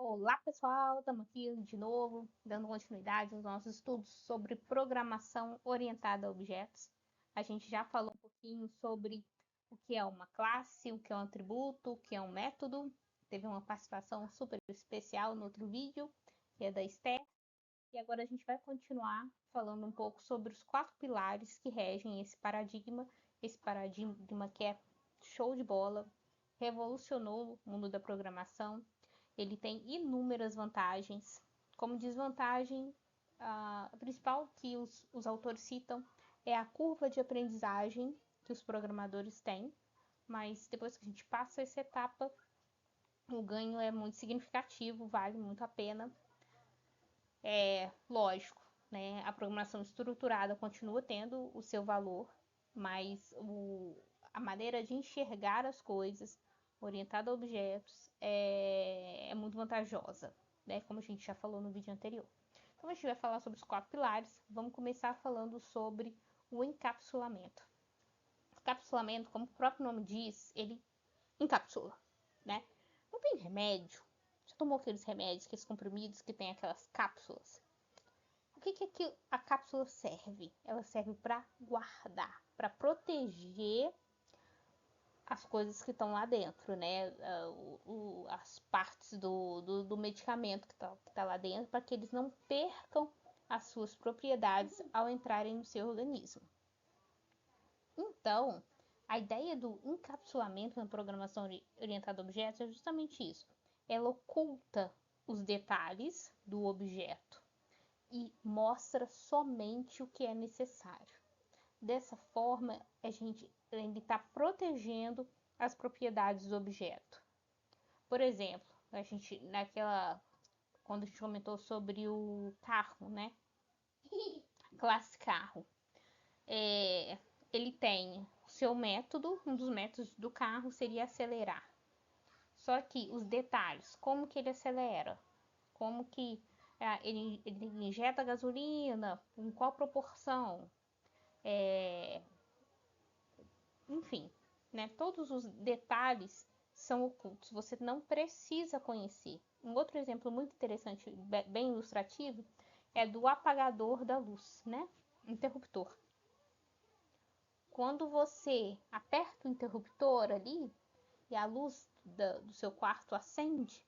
Olá pessoal, estamos aqui de novo, dando continuidade aos nossos estudos sobre programação orientada a objetos. A gente já falou um pouquinho sobre o que é uma classe, o que é um atributo, o que é um método. Teve uma participação super especial no outro vídeo, que é da Esther. E agora a gente vai continuar falando um pouco sobre os 4 pilares que regem esse paradigma que é show de bola, revolucionou o mundo da programação. Ele tem inúmeras vantagens. Como desvantagem, a principal que os autores citam é a curva de aprendizagem que os programadores têm, mas depois que a gente passa essa etapa, o ganho é muito significativo, vale muito a pena. É lógico, né? A programação estruturada continua tendo o seu valor, mas a maneira de enxergar as coisas, orientada a objetos, é muito vantajosa, né? Como a gente já falou no vídeo anterior. Então a gente vai falar sobre os 4 pilares. Vamos começar falando sobre o encapsulamento. O encapsulamento, como o próprio nome diz, ele encapsula, né? Não tem remédio. Já tomou aqueles remédios, aqueles comprimidos que tem aquelas cápsulas? O que a cápsula serve? Ela serve para guardar, para proteger as coisas que estão lá dentro, né? As partes do medicamento que tá lá dentro, para que eles não percam as suas propriedades ao entrarem no seu organismo. Então, a ideia do encapsulamento na programação orientada a objetos é justamente isso. Ela oculta os detalhes do objeto e mostra somente o que é necessário. Dessa forma, ele está protegendo as propriedades do objeto. Por exemplo, quando a gente comentou sobre o carro, né? Classe carro. Ele tem o seu método, um dos métodos do carro seria acelerar. Só que os detalhes, como que ele acelera, como que ele injeta gasolina, em qual proporção, enfim, né? Todos os detalhes são ocultos, você não precisa conhecer. Um outro exemplo muito interessante, bem ilustrativo, é do apagador da luz, né? Interruptor. Quando você aperta o interruptor ali e a luz do seu quarto acende,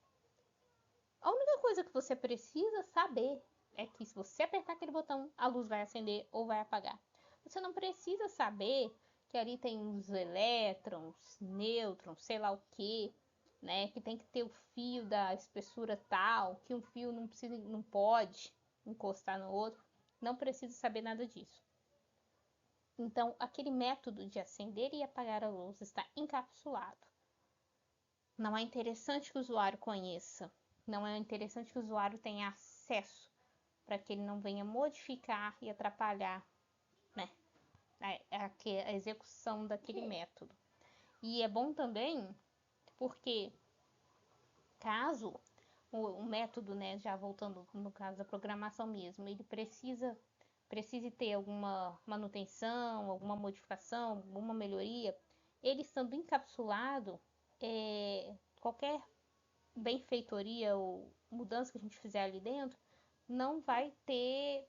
a única coisa que você precisa saber é que se você apertar aquele botão, a luz vai acender ou vai apagar. Você não precisa saber que ali tem uns elétrons, nêutrons, sei lá o que, né? Que tem que ter o fio da espessura tal, que um fio não pode encostar no outro. Não precisa saber nada disso. Então, aquele método de acender e apagar a luz está encapsulado. Não é interessante que o usuário conheça, não é interessante que o usuário tenha acesso, para que ele não venha modificar e atrapalhar, né, a execução daquele método. E é bom também porque caso o método, né, já voltando no caso da programação mesmo, ele precise ter alguma manutenção, alguma modificação, alguma melhoria, ele estando encapsulado, qualquer benfeitoria ou mudança que a gente fizer ali dentro, não vai ter,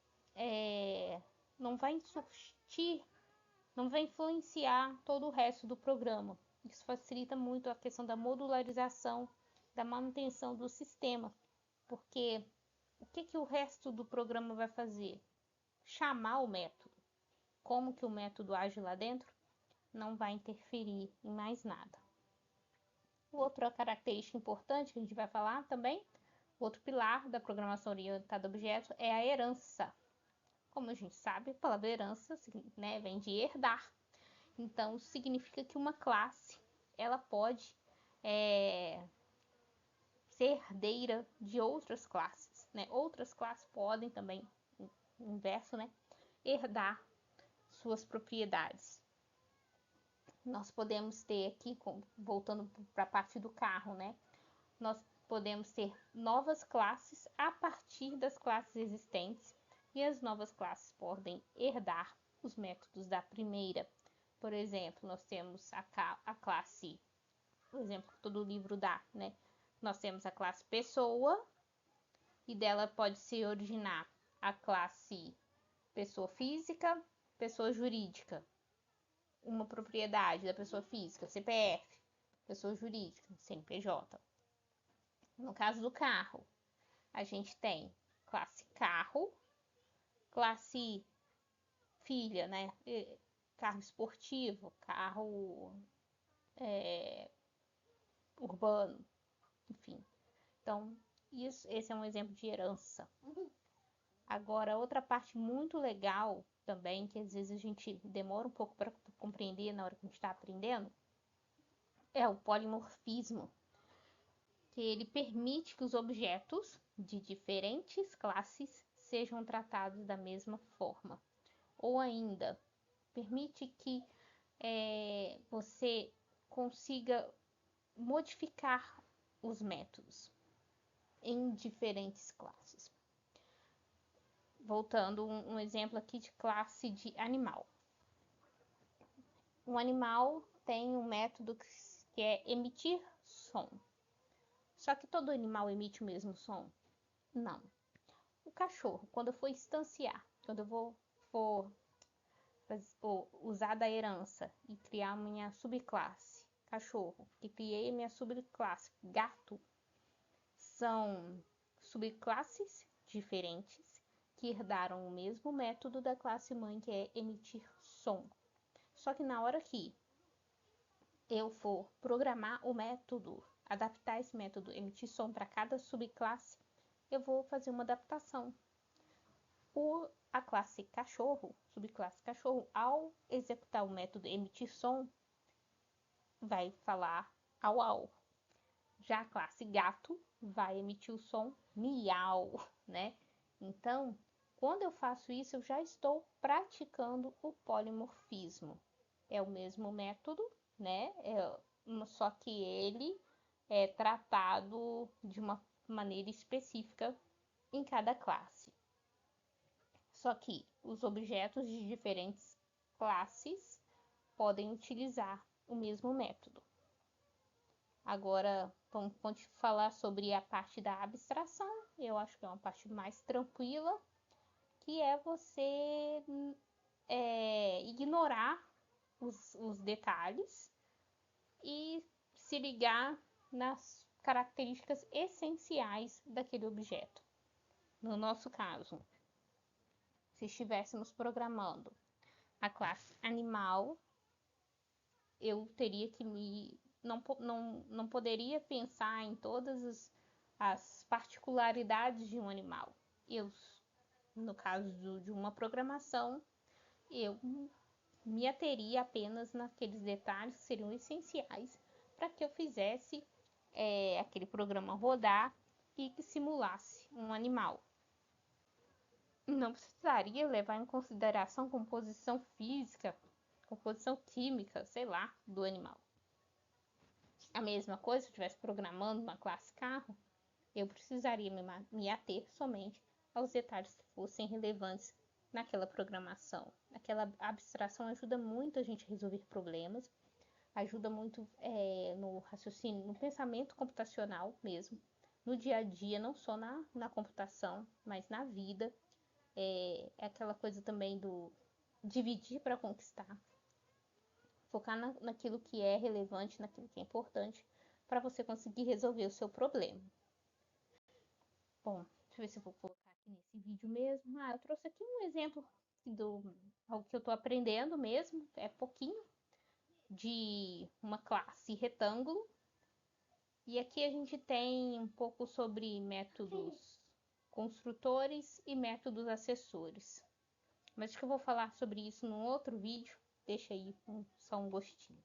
não vai surtir, não vai influenciar todo o resto do programa. Isso facilita muito a questão da modularização, da manutenção do sistema, porque o que o resto do programa vai fazer? Chamar o método. Como que o método age lá dentro? Não vai interferir em mais nada. Outra característica importante que a gente vai falar também, outro pilar da programação orientada a objetos é a herança. Como a gente sabe, a palavra herança, né, vem de herdar. Então, significa que uma classe ela pode ser herdeira de outras classes, né? Outras classes podem também, o inverso, né, herdar suas propriedades. Nós podemos ter aqui, voltando para a parte do carro, né? Nós podemos ter novas classes a partir das classes existentes e as novas classes podem herdar os métodos da primeira. Por exemplo, nós temos a classe, o exemplo que todo livro dá, né? nós temos a classe pessoa, e dela pode se originar a classe pessoa física, pessoa jurídica, uma propriedade da pessoa física, CPF, pessoa jurídica, CNPJ. No caso do carro, a gente tem classe carro, classe filha, né? Carro esportivo, carro urbano, enfim. Então, esse é um exemplo de herança. Agora, outra parte muito legal também, que às vezes a gente demora um pouco para compreender na hora que a gente está aprendendo, é o polimorfismo, que ele permite que os objetos de diferentes classes sejam tratados da mesma forma. Ou ainda, permite que você consiga modificar os métodos em diferentes classes. Voltando, um exemplo aqui de classe de animal. Um animal tem um método que é emitir som. Só que todo animal emite o mesmo som? Não. O cachorro, quando eu for instanciar, quando eu for usar da herança e criar minha subclasse, cachorro, que criei minha subclasse, gato, são subclasses diferentes que herdaram o mesmo método da classe mãe, que é emitir som. Só que na hora que eu for programar o método, adaptar esse método, emitir som para cada subclasse, eu vou fazer uma adaptação. A classe cachorro, subclasse cachorro, ao executar o método emitir som, vai falar au. Já a classe gato vai emitir o som miau, né? Então, quando eu faço isso, eu já estou praticando o polimorfismo. É o mesmo método, né? Só que ele é tratado de uma maneira específica em cada classe. Só que os objetos de diferentes classes podem utilizar o mesmo método. Agora, vamos falar sobre a parte da abstração. Eu acho que é uma parte mais tranquila, que é você ignorar os detalhes e se ligar nas características essenciais daquele objeto. No nosso caso, se estivéssemos programando a classe animal, eu teria que não poderia pensar em todas as particularidades de um animal. No caso de uma programação, eu me ateria apenas naqueles detalhes que seriam essenciais para que eu fizesse aquele programa rodar e que simulasse um animal. Não precisaria levar em consideração composição física, composição química, sei lá, do animal. A mesma coisa, se eu estivesse programando uma classe carro, eu precisaria me ater somente aos detalhes que fossem relevantes naquela programação. Aquela abstração ajuda muito a gente a resolver problemas, ajuda muito no raciocínio, no pensamento computacional mesmo, no dia a dia, não só na computação, mas na vida. É aquela coisa também do dividir para conquistar. Focar naquilo que é relevante, naquilo que é importante, para você conseguir resolver o seu problema. Bom, deixa eu ver se eu vou colocar aqui nesse vídeo mesmo. Eu trouxe aqui um exemplo algo que eu estou aprendendo mesmo, é pouquinho, de uma classe retângulo. E aqui a gente tem um pouco sobre métodos construtores e métodos acessores. Mas acho que eu vou falar sobre isso num outro vídeo. Deixa aí só um gostinho.